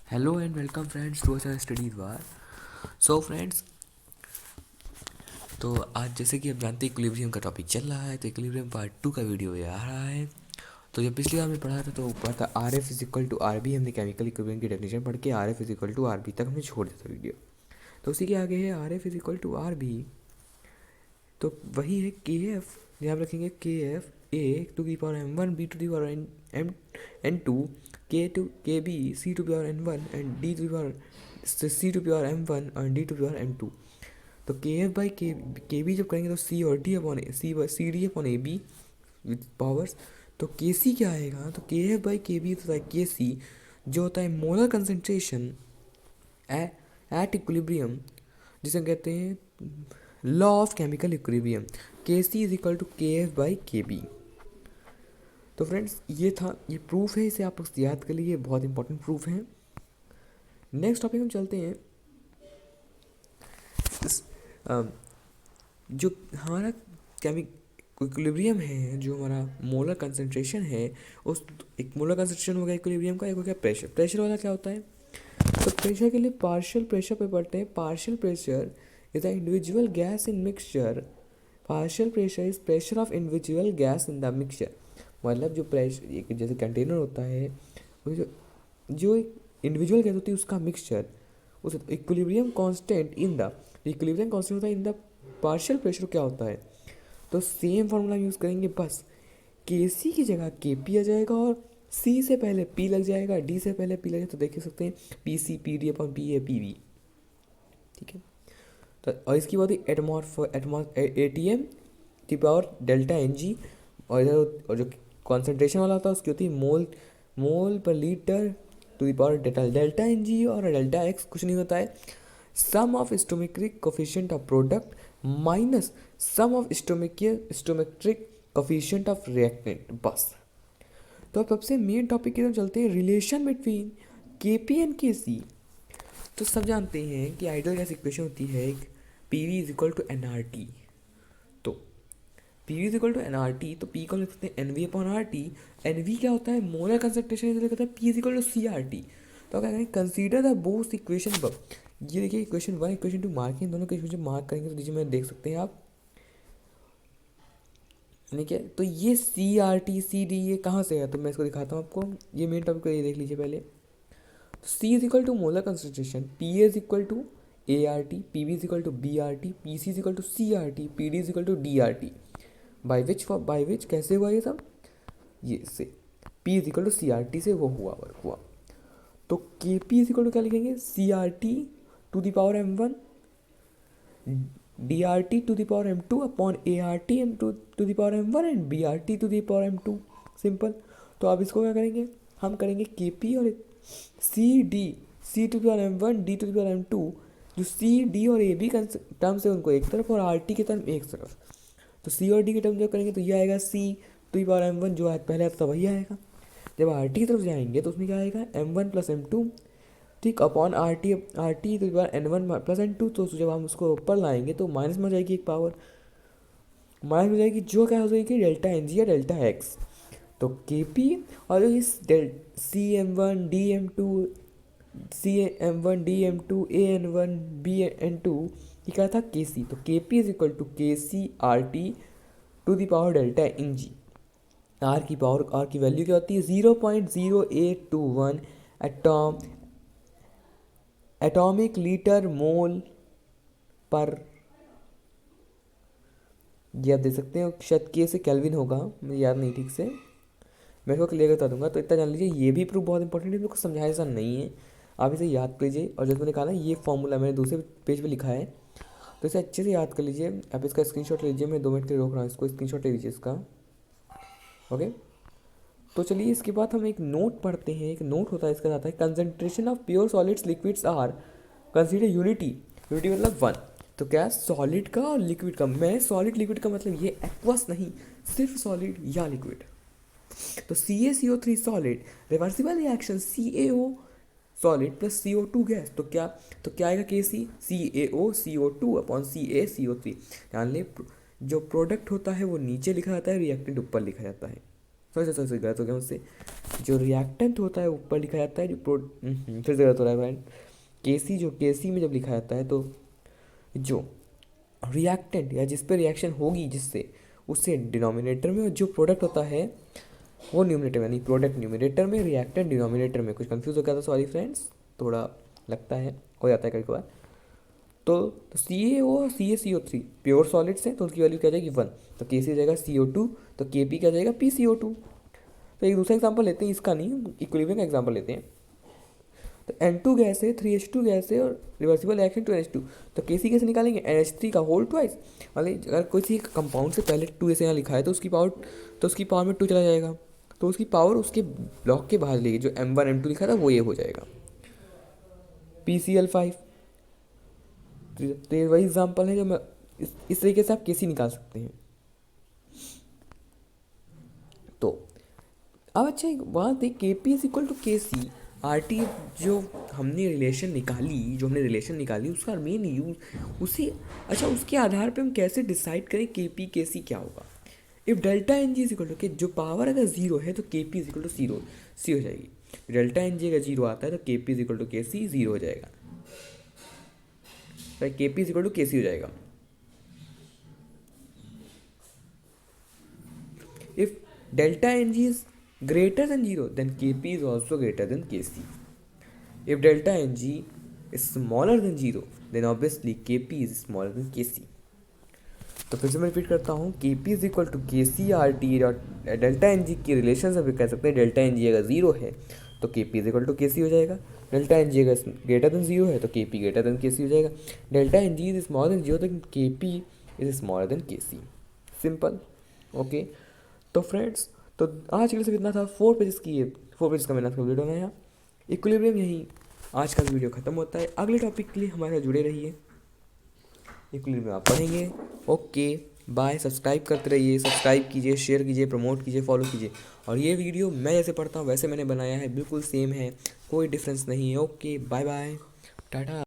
Hello and welcome friends to our study bar. So friends, तो आज जैसे कि आप जानते हैं इक्विलिब्रियम का टॉपिक चल रहा है, तो इक्विलिब्रियम पार्ट 2 का वीडियो ये आ रहा है। तो जब पिछली बार में पढ़ा था तो पढ़ा था R F is equal to R B. हमने केमिकल इक्विलिब्रियम की डेफिनेशन पढ़ के R F is equal to R B तक हमने छोड़ दिया था वीडियो। तो उसी के आगे है R F is equal to R B. तो वही है के एफ, ध्यान रखेंगे K F A to the power M one, B to the power M N two, K B C to power N one and D to power C to power M one और D to power M two. तो K F by के B जब करेंगे तो C और D upon C D upon A B with powers. तो K C क्या आएगा, तो के एफ बाई के बी होता है के सी, जो होता है मोलर कंसेंट्रेशन एट इक्विलिब्रियम, जिसे हम कहते हैं लॉ ऑफ केमिकल इक्विलिब्रियम। के सी इज इक्वल टू के एफ बाई के बी। तो फ्रेंड्स ये था, ये प्रूफ है, इसे आप लोग याद कर लीजिए, बहुत इंपॉर्टेंट प्रूफ है। नेक्स्ट टॉपिक हम चलते हैं। इस, जो हमारा केमिक इक्विलिब्रियम है, जो हमारा मोलर कंसंट्रेशन है, उस एक मोलर कंसंट्रेशन हो गया इक्विलिब्रियम का, एक हो गया प्रेशर। प्रेशर वाला क्या होता है, तो प्रेशर के लिए पार्शियल प्रेशर पे पढ़ते हैं। Partial pressure is the individual gas in mixture. Partial pressure is pressure of individual gas in the mixture. मतलब जो प्रेशर, एक जैसे कंटेनर होता है, वो जो इंडिविजुअल गैस होती है उसका मिक्सचर, उस equilibrium constant in the, equilibrium constant होता है इन द पार्शियल प्रेशर क्या होता है। तो सेम फार्मूला यूज़ करेंगे, बस के सी की जगह के पी आ जाएगा और सी से पहले पी लग जाएगा, डी से पहले पी लग जाएगा, तो देख सकते हैं P C P D upon P A P B. ठीक है, तो और इसकी बात ए टी एम की पावर डेल्टा एन जी, और इधर और जो कॉन्सेंट्रेशन वाला होता है उसकी होती है मोल मोल पर litre to the power delta delta N G, और डेल्टा एक्स कुछ नहीं होता है, sum of stoichiometric coefficient of product minus sum of stoichiometric coefficient of reactant, बस। तो अब सबसे मेन टॉपिक की तरफ चलते हैं, रिलेशन बिटवीन के पी एंड के सी। तो सब जानते हैं कि आइडियल गैस इक्वेशन होती है P V is equal to N R T. तो P V is equal to N R T, तो पी को लिख सकते हैं N V upon R T. N V क्या होता है, मोलर कंसंट्रेशन, इसलिए कहता है P is equal to C R T. तो क्या करेंगे, कंसीडर द बोथ इक्वेशन अब। ये देखिए equation one equation two mark है, दोनों के इक्वेशन मार्क करेंगे तो दीजिए मैं देख सकते हैं आप, ठीक है। तो ये C R T C D ये कहाँ से है, तो मैं इसको दिखाता हूँ आपको। ये मेन टॉपिक को ये देख लीजिए पहले। C is equal to molar concentration, P is equal to A R T, P V is equal to B R T, P C is equal to C R T, P D is equal to D R T. By which कैसे हुआ ये सब, ये से P is equal to C R T से वो हुआ। तो K P is equal to क्या लिखेंगे, C R T to the power M one, D R T to the power M two upon A R T M two to the power M one and B R T to the power M two. Simple. तो अब इसको क्या करेंगे, हम करेंगे K P और C D, C to the power M one D to the power M two, जो C D और ए बी टर्म्स है उनको एक तरफ और आर टी के टर्म एक तरफ। तो सी और डी के टर्म जब करेंगे तो ये आएगा C to the power M one, जो पहले आता था वही आएगा। जब आर टी की तरफ जाएंगे तो उसमें क्या आएगा, M one plus M two, ठीक, अपॉन आर टी तो बार N one plus N two. तो जब हम उसको ऊपर लाएंगे तो माइनस में हो जाएगी एक पावर, माइनस में जाएगी, जो क्या हो जाएगी डेल्टा एन जी या डेल्टा एक्स। तो के पी और इस C M one D M two, C M one D M two A N one B N two, ये क्या था के सी। तो K P is equal to K C R T to the power delta N G. R की पावर, R की value क्या होती है 0.0821 एटॉमिक लीटर मोल पर, ये आप देख सकते हैं, शायद के से केल्विन होगा, मुझे याद नहीं ठीक से, मैं इसको क्लियर बता दूंगा। तो इतना जान लीजिए, ये भी प्रूफ बहुत इंपॉर्टेंट है, इसको समझाया ऐसा नहीं है, आप इसे याद कर लीजिए। और जैसे मैंने कहा ना, ये फॉर्मूला मैंने दूसरे पेज पे लिखा है, तो इसे अच्छे से याद कर लीजिए। आप इसका स्क्रीनशॉट लीजिए, मैं 2 मिनट के लिए रोक रहा हूँ, इसको स्क्रीनशॉट ले लीजिए इसका। ओके, तो चलिए इसके बाद हम एक नोट पढ़ते हैं। एक नोट होता है, इसका आता है concentration of pure solids liquids are consider unity. Unity मतलब वन। तो क्या सॉलिड का और लिक्विड का, मैं सॉलिड लिक्विड का मतलब ये एक्वस नहीं, सिर्फ सॉलिड या लिक्विड। तो CaCO3 solid, reversible reaction CaO solid plus CO2 gas, तो क्या आएगा KC, CaOCO2 अपॉन CaCO3। ध्यान ले, जो प्रोडक्ट होता है वो नीचे लिखा जाता है, रिएक्टेंट ऊपर लिखा जाता है। सॉरी गलत हो गया मुझसे। जो रिएक्टेंट होता है ऊपर लिखा जाता है, फिर से गलत हो रहा है फ्रेंड। केसी, जो केसी में जब लिखा जाता है तो जो रिएक्टेंट या जिस पे रिएक्शन होगी जिससे, उससे डिनोमिनेटर में, और जो प्रोडक्ट होता है वो न्यूमिनेटर में, यानी प्रोडक्ट न्यूमिनेटर में, रिएक्टेंट डिनोमिनेटर में। कुछ कंफ्यूज हो गया था, सॉरी फ्रेंड्स, थोड़ा लगता है, हो जाता है कभी कभार। तो सी ए ओ सी ए सी ओ थ्री प्योर सॉलिड्स हैं तो उनकी वैल्यू क्या जाएगी 1, तो के सी हो जाएगा CO2, तो के पी क्या जाएगा PCO2। तो एक दूसरा एग्जाम्पल लेते हैं, इसका नहीं, इक्विलिब्रियम का एग्जाम्पल लेते हैं। तो N2 गैस है, 3H2 गैस है, और रिवर्सिबल रिएक्शन 2NH2, तो केसी कैसे निकालेंगे, NH3 का होल ट्वाइस। मतलब अगर कोई सी कंपाउंड से पहले 2 ऐसे यहाँ लिखा है तो उसकी पावर में 2 चला जाएगा, तो उसकी पावर उसके ब्लॉक के बाहर लेगी, जो M1 M2 लिखा था वो ये हो जाएगा PCl5। तो ये वही एग्जाम्पल है जो मैं इस तरीके से आप केसी निकाल सकते हैं। तो अब अच्छा एक बात है, के P is equal to K C R T. जो हमने रिलेशन निकाली उसका मेन यूज उसी, अच्छा उसके आधार पे हम कैसे डिसाइड करें के पी के सी क्या होगा। If delta N G is equal to के, जो पावर अगर जीरो है तो K P is equal to zero C हो जाएगी। डेल्टा एन जी अगर जीरो आता है तो K P is equal to K C zero हो जाएगा, के P is equal to K C हो जाएगा। If delta N G is greater than 0 then kp is also greater than kc. If delta ng is smaller than 0 then obviously kp is smaller than kc. तो फिर से मैं repeat करता हूँ, kp is equal to K C R T और delta N जी की relation से भी कह सकते हैं। डेल्टा एन जी अगर जीरो है तो kp is equal to K C हो जाएगा, डेल्टा एन जी अगर ग्रेटर देन जीरो है तो kp greater than K C हो जाएगा, delta N G is smaller than zero तो kp is smaller than K C. Simple, okay. तो friends, तो आज के लिए सिर्फ इतना था। 4 पेजेस का मैंने आपका वीडियो बनाया। इक्विलिब्रियम यहीं आज का वीडियो ख़त्म होता है। अगले टॉपिक के लिए हमारे साथ जुड़े रहिए, इक्विलिब्रियम आप पढ़ेंगे। Okay bye. सब्सक्राइब करते रहिए, सब्सक्राइब कीजिए, शेयर कीजिए, प्रमोट कीजिए, फॉलो कीजिए। और ये वीडियो मैं जैसे पढ़ता हूँ वैसे मैंने बनाया है, बिल्कुल सेम है, कोई डिफरेंस नहीं है। Okay bye bye, Tata.